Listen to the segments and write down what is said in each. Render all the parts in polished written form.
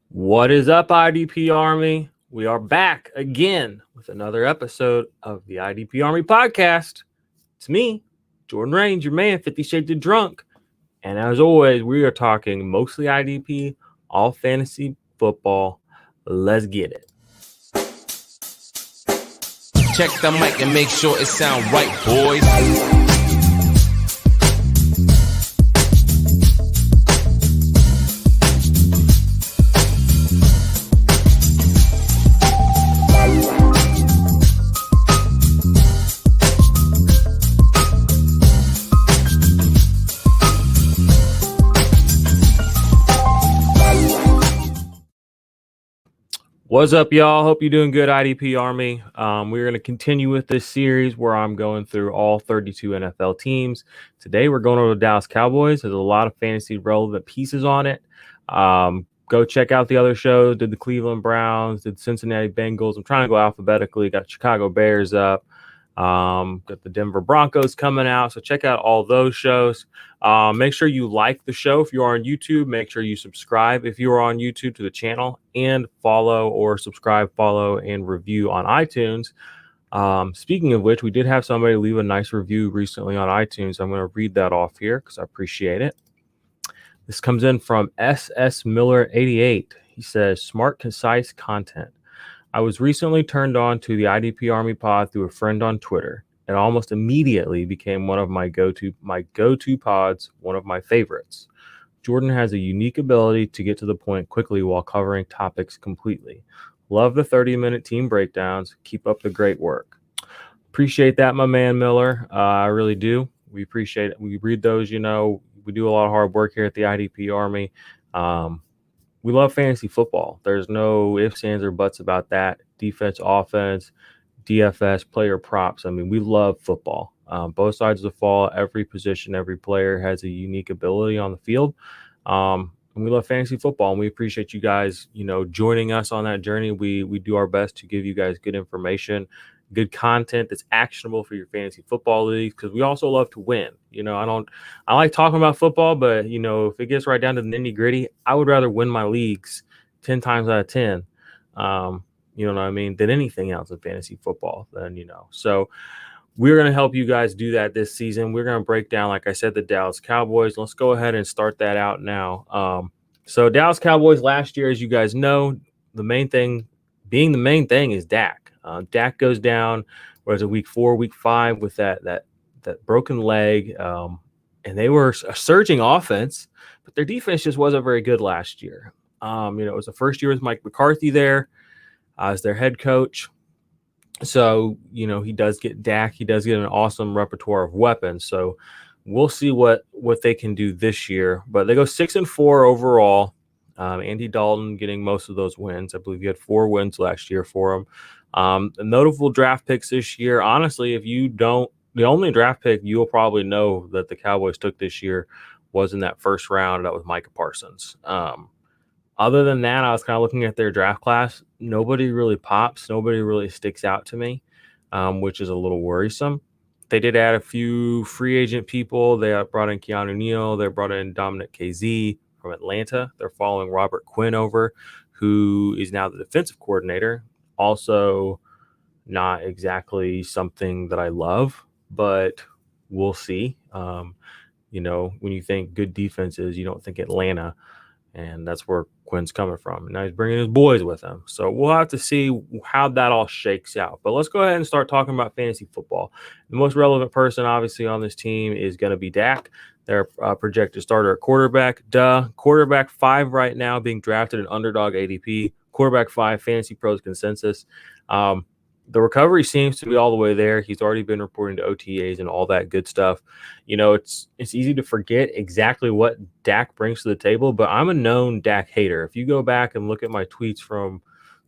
What is up, IDP Army? We are back again with another episode of the IDP Army podcast. It's me, Jordan Raines, your man, 50 Shades of Drunk. And as always, we are talking mostly IDP, all fantasy football. Let's get it. Check the mic and make sure it sound right, boys. What's up, y'all? Hope you're doing good, IDP Army. We're going to continue with this series where I'm going through all 32 NFL teams. Today, we're going over the Dallas Cowboys. There's a lot of fantasy relevant pieces on it. Go check out the other shows. Did the Cleveland Browns, did Cincinnati Bengals. I'm trying to go alphabetically. Got Chicago Bears up. Got the Denver Broncos coming out. So check out all those shows. Make sure you like the show if you're on YouTube. Make sure you subscribe if you're on YouTube to the channel, and follow or subscribe, follow, and review on iTunes. Speaking of which, we did have somebody leave a nice review recently on iTunes. I'm going to read that off here because I appreciate it. This comes in from SS Miller 88. He says, smart, concise content. I was recently turned on to the IDP Army pod through a friend on Twitter. It almost immediately became one of my go-to pods, one of my favorites. Jordan has a unique ability to get to the point quickly while covering topics completely. Love the 30-minute team breakdowns. Keep up the great work. Appreciate that, my man Miller. I really do. We appreciate it. We read those, we do a lot of hard work here at the IDP Army. We love fantasy football. There's no ifs, ands, or buts about that. Defense, offense, DFS, player props. I mean, we love football. Both sides of the ball, every position, every player has a unique ability on the field. And we love fantasy football, and we appreciate you guys, joining us on that journey. We do our best to give you guys good information, good content that's actionable for your fantasy football leagues, because we also love to win. I like talking about football, but if it gets right down to the nitty gritty, I would rather win my leagues 10 times out of 10. You know what I mean, than anything else in fantasy football. So we're going to help you guys do that this season. We're going to break down, like I said, the Dallas Cowboys. Let's go ahead and start that out now. So Dallas Cowboys last year, as you guys know, the main thing is Dak. Dak goes down, whereas a week 4, week 5 with that broken leg. And they were a surging offense, but their defense just wasn't very good last year. It was the first year with Mike McCarthy there as their head coach. So, he does get Dak. He does get an awesome repertoire of weapons. So we'll see what they can do this year. But they go 6-4 overall. Andy Dalton getting most of those wins. I believe he had 4 wins last year for him. The notable draft picks this year, honestly, the only draft pick you'll probably know that the Cowboys took this year was in that first round. That was Micah Parsons. Other than that, I was kind of looking at their draft class. Nobody really pops. Nobody really sticks out to me, which is a little worrisome. They did add a few free agent people. They brought in Keanu Neal. They brought in Dominic KZ from Atlanta. They're following Robert Quinn over, who is now the defensive coordinator. Also, not exactly something that I love, but we'll see. When you think good defenses, you don't think Atlanta, and that's where Quinn's coming from. Now he's bringing his boys with him. So we'll have to see how that all shakes out. But let's go ahead and start talking about fantasy football. The most relevant person, obviously, on this team is going to be Dak, their projected starter at quarterback. Quarterback 5 right now being drafted in Underdog ADP. Quarterback 5, Fantasy Pros consensus. The recovery seems to be all the way there. He's already been reporting to OTAs and all that good stuff. It's easy to forget exactly what Dak brings to the table, but I'm a known Dak hater. If you go back and look at my tweets from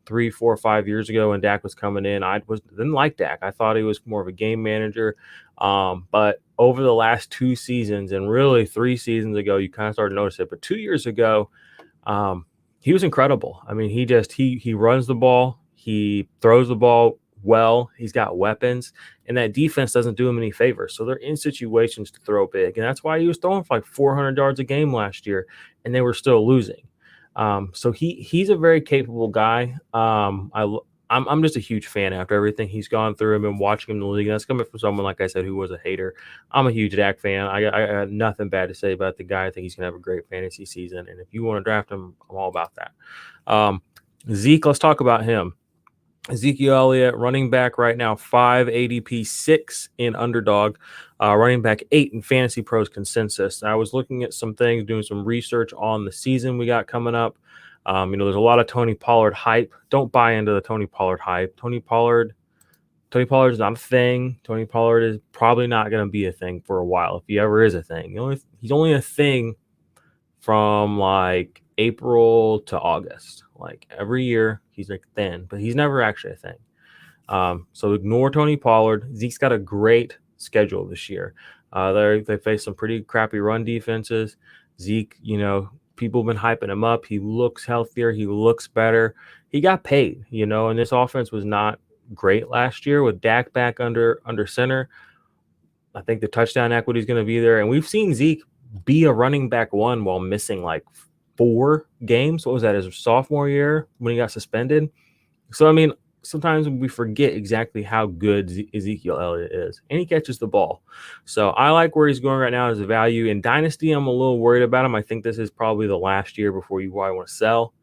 3, 4, 5 years ago when Dak was coming in, didn't like Dak. I thought he was more of a game manager. But over the last 2 seasons, and really 3 seasons ago, you kind of started to notice it. But 2 years ago, he was incredible. I mean, he runs the ball. He throws the ball well. He's got weapons, and that defense doesn't do him any favors. So they're in situations to throw big, and that's why he was throwing for like 400 yards a game last year, and they were still losing. So he's a very capable guy. I'm just a huge fan after everything he's gone through. I've been watching him in the league. And that's coming from someone, like I said, who was a hater. I'm a huge Dak fan. I got nothing bad to say about the guy. I think he's going to have a great fantasy season. And if you want to draft him, I'm all about that. Zeke, let's talk about him. Ezekiel Elliot, running back right now, 5 ADP, 6 in Underdog, running back 8 in Fantasy Pros consensus. I was looking at some things, doing some research on the season we got coming up. There's a lot of Tony Pollard hype. Don't buy into the Tony Pollard hype. Tony Pollard is not a thing. Tony Pollard is probably not going to be a thing for a while, if he ever is a thing. He's only a thing from like April to August. Like every year, he's like thin, but he's never actually a thing. So ignore Tony Pollard. Zeke's got a great schedule this year. They face some pretty crappy run defenses. Zeke, people have been hyping him up. He looks healthier. He looks better. He got paid, and this offense was not great last year with Dak back under center. I think the touchdown equity is going to be there. And we've seen Zeke be a running back one while missing like 4 games. What was that, his sophomore year when he got suspended? So, sometimes we forget exactly how good Ezekiel Elliott is, and he catches the ball. So I like where he's going right now as a value. In Dynasty, I'm a little worried about him. I think this is probably the last year before you want to sell.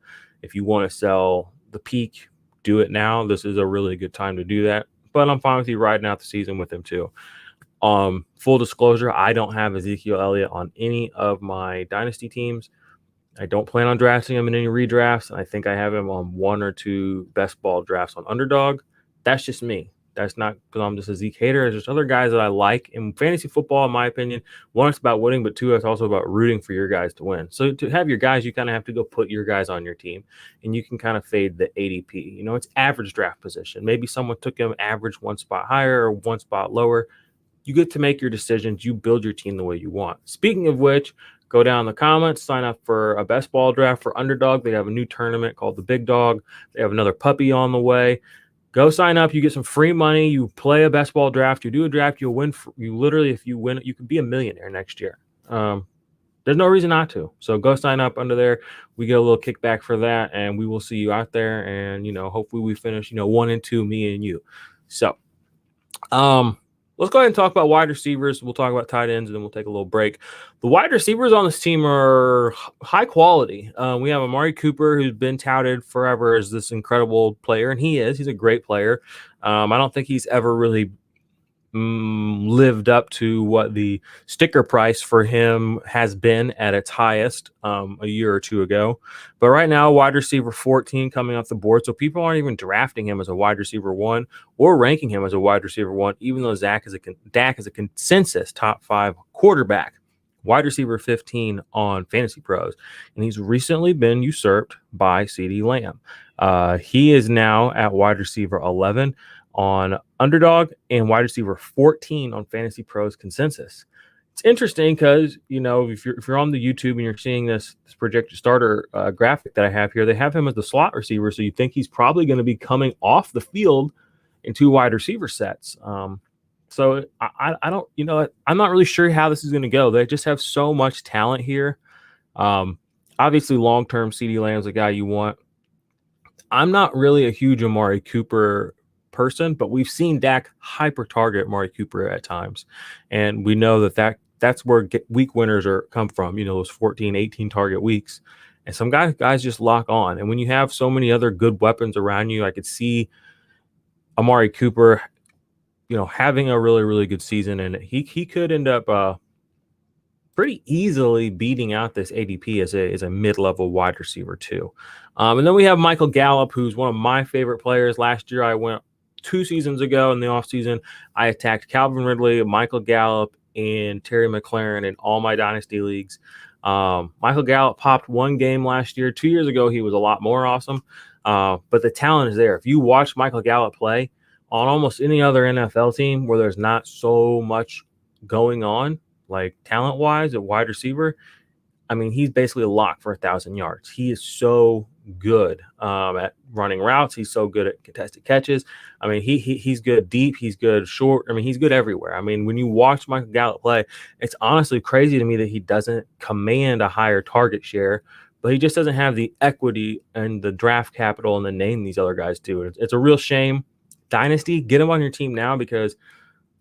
If you want to sell the peak, do it now. This is a really good time to do that. But I'm fine with you riding out the season with him too. Full disclosure, I don't have Ezekiel Elliott on any of my Dynasty teams. I don't plan on drafting him in any redrafts. I think I have him on 1 or 2 best ball drafts on Underdog. That's just me. That's not because I'm just a Zeke hater. There's just other guys that I like in fantasy football, in my opinion. 1, it's about winning, but 2, it's also about rooting for your guys to win. So to have your guys, you kind of have to go put your guys on your team, and you can kind of fade the ADP. It's average draft position. Maybe someone took him average 1 spot higher or 1 spot lower. You get to make your decisions. You build your team the way you want. Speaking of which, go down in the comments, sign up for a best ball draft for Underdog. They have a new tournament called the Big Dog. They have another puppy on the way. Go sign up. You get some free money. You play a best ball draft. You do a draft. You'll win. If you win, you could be a millionaire next year. There's no reason not to. So go sign up under there. We get a little kickback for that, and we will see you out there. And, hopefully we finish, 1 and 2, me and you. So, let's go ahead and talk about wide receivers. We'll talk about tight ends, and then we'll take a little break. The wide receivers on this team are high quality. We have Amari Cooper, who's been touted forever as this incredible player, and he is. He's a great player. I don't think he's ever really lived up to what the sticker price for him has been at its highest a year or 2 ago. But right now, wide receiver 14 coming off the board. So people aren't even drafting him as a wide receiver 1 or ranking him as a wide receiver 1, even though Dak is a consensus top 5 quarterback. Wide receiver 15 on Fantasy Pros. And he's recently been usurped by Ceedee Lamb. He is now at wide receiver 11 on Underdog and wide receiver 14 on Fantasy Pros consensus. It's interesting because, if you're on the YouTube and you're seeing this projected starter graphic that I have here, they have him as the slot receiver. So you think he's probably going to be coming off the field in 2 wide receiver sets. So I don't, I'm not really sure how this is going to go. They just have so much talent here. Obviously, long-term Ceedee Lamb's a guy you want. I'm not really a huge Amari Cooper person, but we've seen Dak hyper target Amari Cooper at times, and we know that's where week winners come from. Those 14, 18 target weeks, and some guys just lock on. And when you have so many other good weapons around you, I could see Amari Cooper, having a really, really good season, and he could end up pretty easily beating out this ADP as a mid-level wide receiver too. And then we have Michael Gallup, who's one of my favorite players. Last year, I went 2 seasons ago in the offseason, I attacked Calvin Ridley, Michael Gallup, and Terry McLaurin in all my dynasty leagues. Michael Gallup popped 1 game last year. 2 years ago, he was a lot more awesome. But the talent is there. If you watch Michael Gallup play on almost any other NFL team where there's not so much going on, like talent-wise at wide receiver, he's basically a lock for 1,000 yards. He is so good at running routes. He's so good at contested catches. He's good deep. He's good short. He's good everywhere. When you watch Michael Gallup play, it's honestly crazy to me that he doesn't command a higher target share. but he just doesn't have the equity and the draft capital and the name these other guys do. It's a real shame. Dynasty, get him on your team now, because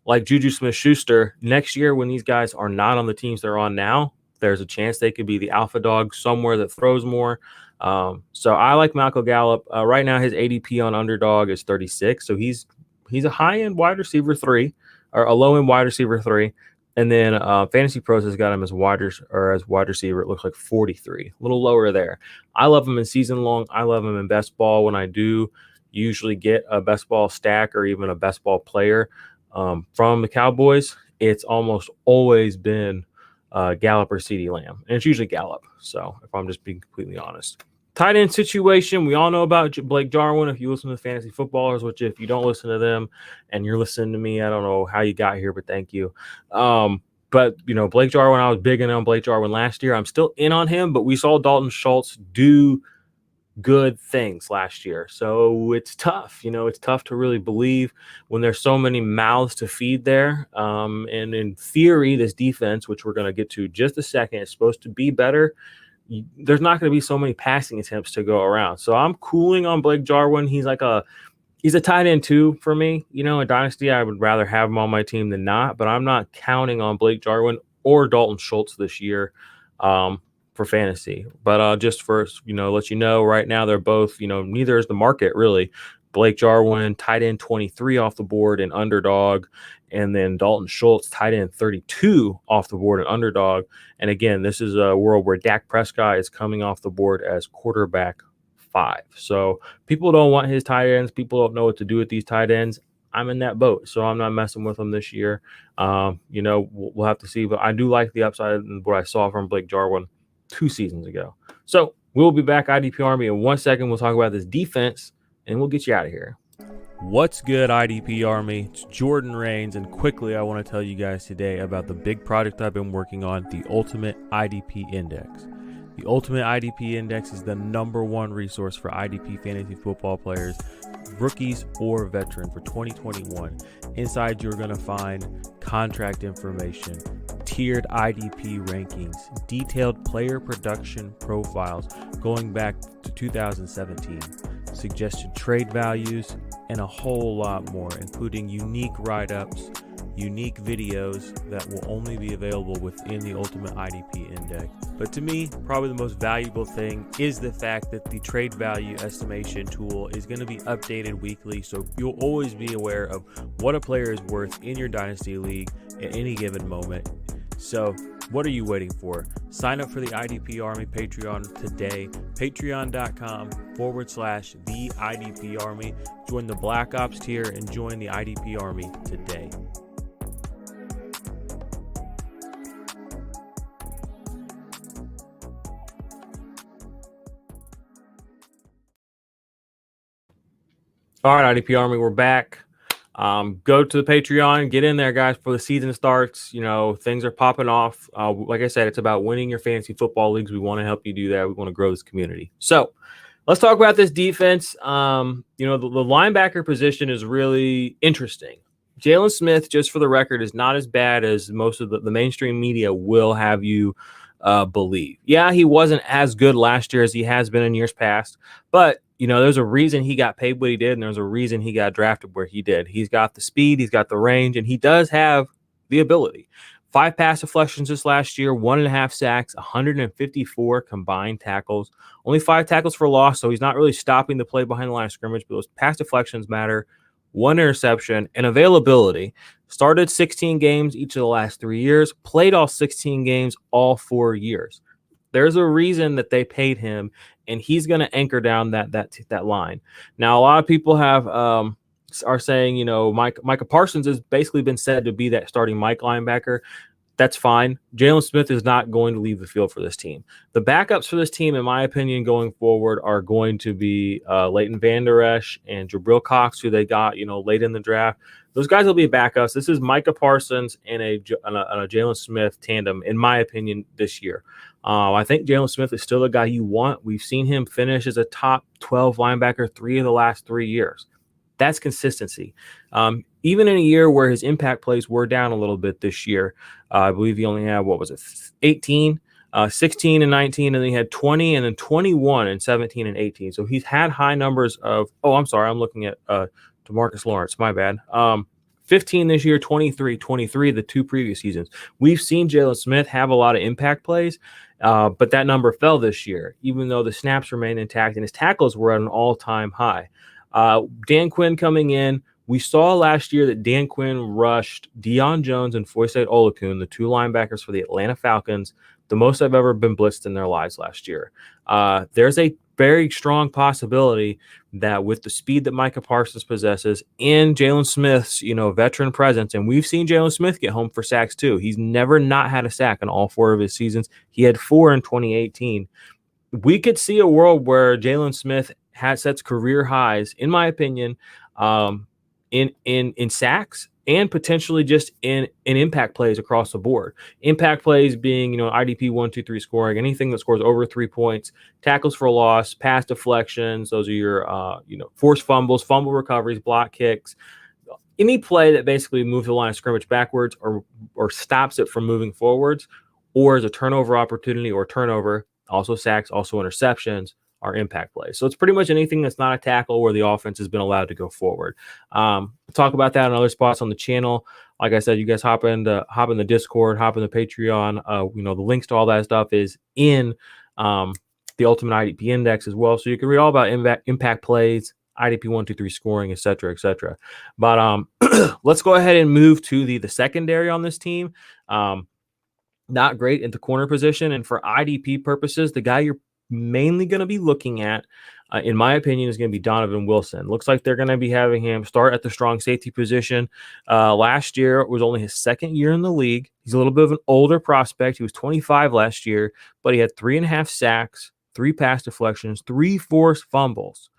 like Juju Smith-Schuster, next year when these guys are not on the teams they're on now, there's a chance they could be the alpha dog somewhere that throws more. So I like Michael Gallup. Right now, his ADP on Underdog is 36. So he's a high-end wide receiver 3, or a low-end wide receiver 3. And then Fantasy Pros has got him as wide receiver. It looks like 43, a little lower there. I love him in season long. I love him in best ball. When I do usually get a best ball stack or even a best ball player from the Cowboys, it's almost always been Gallup or Ceedee Lamb, and it's usually Gallup. So if I'm just being completely honest. Tight end situation, we all know about Blake Jarwin if you listen to Fantasy Footballers, which if you don't listen to them and you're listening to me, I don't know how you got here, but thank you. But, Blake Jarwin, I was big in on Blake Jarwin last year. I'm still in on him, but we saw Dalton Schultz do good things last year. So it's tough. It's tough to really believe when there's so many mouths to feed there. And in theory, this defense, which we're going to get to just a second, is supposed to be better. There's not going to be so many passing attempts to go around. So I'm cooling on Blake Jarwin. He's a tight end 2 for me. In Dynasty, I would rather have him on my team than not, but I'm not counting on Blake Jarwin or Dalton Schultz this year for fantasy. But just first, let you know right now, they're both, neither is the market really. Blake Jarwin, tight end 23 off the board in Underdog, and then Dalton Schultz, tight end 32 off the board in Underdog. And again, this is a world where Dak Prescott is coming off the board as quarterback 5. So people don't want his tight ends. People don't know what to do with these tight ends. I'm in that boat, so I'm not messing with them this year. We'll have to see, but I do like the upside and what I saw from Blake Jarwin 2 seasons ago. So we'll be back, IDP Army, in 1 second. We'll talk about this defense, and we'll get you out of here. What's good, IDP Army? It's Jordan Rains, and quickly I want to tell you guys today about the big project I've been working on, the Ultimate IDP Index. The Ultimate IDP Index is the #1 resource for IDP fantasy football players, rookies or veteran, for 2021. Inside, you're going to find contract information, tiered IDP rankings, detailed player production profiles going back to 2017, suggested trade values, and a whole lot more, including unique write-ups, unique videos that will only be available within the Ultimate IDP Index. But to me, probably the most valuable thing is the fact that the trade value estimation tool is going to be updated weekly, so you'll always be aware of what a player is worth in your Dynasty League at any given moment. So what are you waiting for? Sign up for the IDP Army Patreon today. Patreon.com/the IDP Army. Join the Black Ops tier and join the IDP Army today. All right, IDP Army, we're back. Go to the Patreon, get in there, guys, before the season starts. Things are popping off. Like I said, it's about winning your fantasy football leagues. We want to help you do that. We want to grow this community. So let's talk about this defense. The linebacker position is really interesting. Jalen Smith, just for the record, is not as bad as most of the mainstream media will have you believe. Yeah, he wasn't as good last year as he has been in years past, but there's a reason he got paid what he did, and there's a reason he got drafted where he did. He's got the speed, he's got the range, and he does have the ability. 5 pass deflections this last year, 1.5 sacks, 154 combined tackles, only 5 tackles for loss, so he's not really stopping the play behind the line of scrimmage, but those pass deflections matter. 1 interception, and availability. Started 16 games each of the last 3 years, played all 16 games all 4 years. There's a reason that they paid him, and he's going to anchor down that line. Now, a lot of people are saying, Micah Parsons has basically been said to be that starting Mike linebacker. That's fine. Jalen Smith is not going to leave the field for this team. The backups for this team, in my opinion, going forward are going to be Leighton Vander Esch and Jabril Cox, who they got, late in the draft. Those guys will be backups. This is Micah Parsons and a Jalen Smith tandem, in my opinion, this year. I think Jalen Smith is still the guy you want. We've seen him finish as a top 12 linebacker 3 of the last 3 years. That's consistency. Even in a year where his impact plays were down a little bit this year, I believe he only had, 18? 16 and 19, and then he had 20 and then 21 and 17 and 18. So he's had high numbers of, I'm sorry, I'm looking at DeMarcus Lawrence, my bad. 15 this year, 23 the two previous seasons. We've seen Jalen Smith have a lot of impact plays, but that number fell this year, even though the snaps remain intact and his tackles were at an all-time high. Dan Quinn coming in. We saw last year that Dan Quinn rushed Deion Jones and Foyesade Olakun, the two linebackers for the Atlanta Falcons, the most I've ever been blitzed in their lives last year. There's a very strong possibility that with the speed that Micah Parsons possesses and Jalen Smith's, veteran presence, and we've seen Jalen Smith get home for sacks too. He's never not had a sack in all 4 of his seasons. He had 4 in 2018. We could see a world where Jalen Smith sets career highs, in my opinion, in sacks and potentially just in impact plays across the board. Impact plays being, IDP 1, 2, 3 scoring, anything that scores over 3 points, tackles for loss, pass deflections. Those are your, forced fumbles, fumble recoveries, block kicks, any play that basically moves the line of scrimmage backwards or stops it from moving forwards, or is a turnover opportunity or turnover, also sacks, also interceptions, are impact plays. So it's pretty much anything that's not a tackle where the offense has been allowed to go forward. We'll talk about that in other spots on the channel. Like I said, you guys hop in the Discord, hop in the Patreon. The links to all that stuff is in the Ultimate IDP Index as well. So you can read all about impact plays, IDP 1, 2, 3 scoring, et cetera, et cetera. But let's go ahead and move to the secondary on this team. Not great at the corner position. And for IDP purposes, the guy you're mainly going to be looking at, in my opinion, is going to be Donovan Wilson. Looks like they're going to be having him start at the strong safety position. Last year it was only his second year in the league. He's a little bit of an older prospect. He was 25 last year, but he had 3.5 sacks, 3 pass deflections, 3 forced fumbles,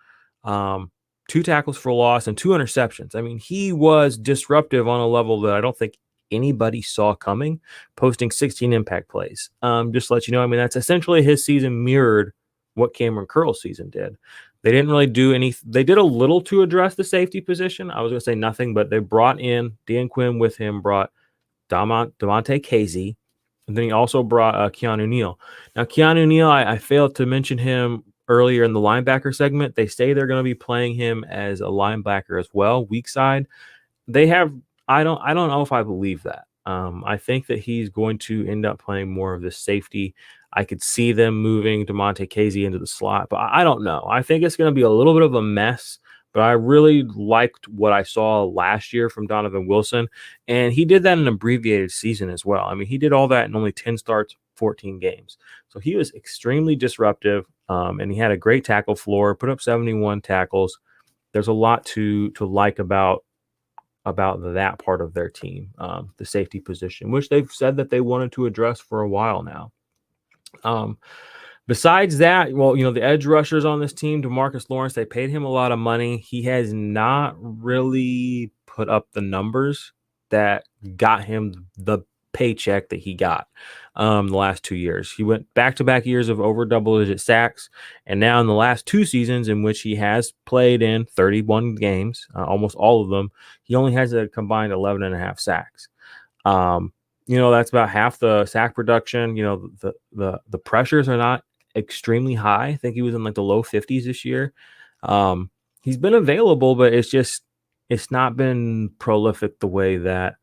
2 tackles for loss, and 2 interceptions. I mean, he was disruptive on a level that I don't think anybody saw coming, posting 16 impact plays. Just to let you know, I mean, that's essentially his season mirrored what Cameron Curl's season did. They didn't really do anything. They did a little to address the safety position. I was going to say nothing, but they brought in Dan Quinn with him, brought Damontae Kazee, and then he also brought Keanu Neal. Now, Keanu Neal, I failed to mention him earlier in the linebacker segment. They say they're going to be playing him as a linebacker as well, weak side. They have I don't know if I believe that. I think that he's going to end up playing more of this safety. I could see them moving Damontae Kazee into the slot, but I don't know. I think it's going to be a little bit of a mess, but I really liked what I saw last year from Donovan Wilson, and he did that in an abbreviated season as well. I mean, he did all that in only 10 starts, 14 games. So he was extremely disruptive, and he had a great tackle floor, put up 71 tackles. There's a lot to like about that part of their team, the safety position, which they've said that they wanted to address for a while now. Besides that, the edge rushers on this team, DeMarcus Lawrence, they paid him a lot of money. He has not really put up the numbers that got him the paycheck that he got the last 2 years. He went back-to-back years of over double-digit sacks, and now in the last 2 seasons in which he has played in 31 games, almost all of them, he only has a combined 11.5 sacks. That's about half the sack production. The pressures are not extremely high. I think he was in like the low 50s this year. He's been available, but it's not been prolific the way that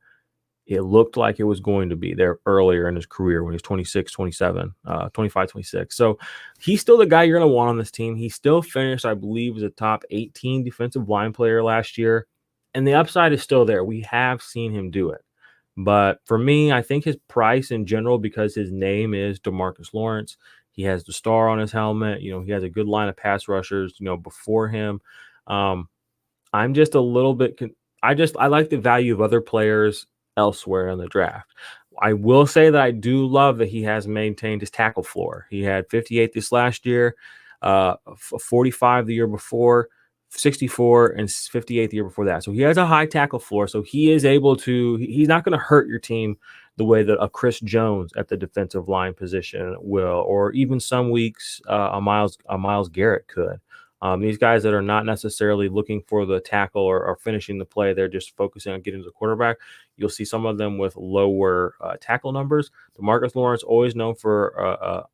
it looked like it was going to be there earlier in his career when he was 26, 27, 25, 26. So he's still the guy you're going to want on this team. He still finished, I believe, as a top 18 defensive line player last year. And the upside is still there. We have seen him do it. But for me, I think his price in general, because his name is DeMarcus Lawrence, he has the star on his helmet. He has a good line of pass rushers, before him. I'm just a little bit I like the value of other players elsewhere in the draft. I will say that I do love that he has maintained his tackle floor. He had 58 this last year, 45 the year before, 64 and 58 the year before that. So he has a high tackle floor. So he is able to, he's not going to hurt your team the way that a Chris Jones at the defensive line position will, or even some weeks a Myles Garrett could. These guys that are not necessarily looking for the tackle or finishing the play, they're just focusing on getting to the quarterback. You'll see some of them with lower tackle numbers. DeMarcus Lawrence, always known for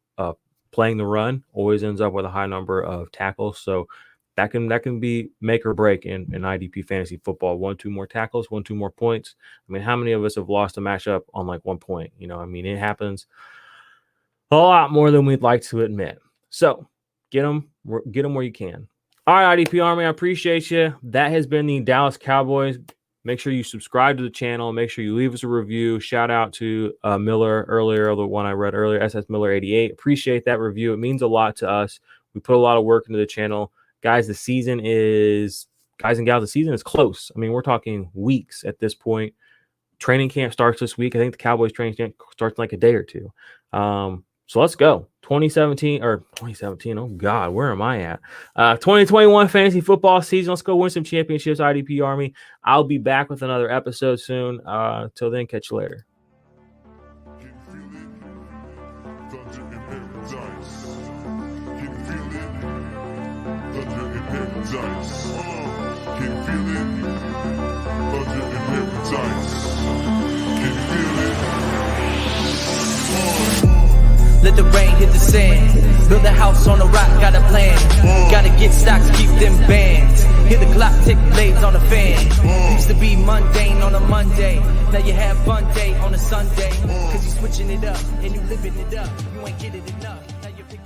playing the run, always ends up with a high number of tackles. So that can be make or break in IDP fantasy football. 1-2 more tackles, 1-2 more points. I mean, how many of us have lost a matchup on like 1 point? I mean, it happens a lot more than we'd like to admit. So get them where you can. All right, IDP Army, I appreciate you. That has been the Dallas Cowboys. Make sure you subscribe to the channel. Make sure you leave us a review. Shout out to Miller earlier, the one I read earlier, SS Miller 88. Appreciate that review. It means a lot to us. We put a lot of work into the channel. Guys and gals, the season is close. I mean, we're talking weeks at this point. Training camp starts this week. I think the Cowboys training camp starts in like a day or two. So let's go. 2017. Oh God, where am I at? 2021 fantasy football season. Let's go win some championships, IDP Army. I'll be back with another episode soon. Till then, catch you later. Let the rain hit the sand. Build a house on a rock, got a plan. Gotta get stocks, keep them bands. Hear the clock tick, blades on the fan. Used to be mundane on a Monday. Now you have fun day on a Sunday. Cause you switching it up and you living it up. You ain't getting enough.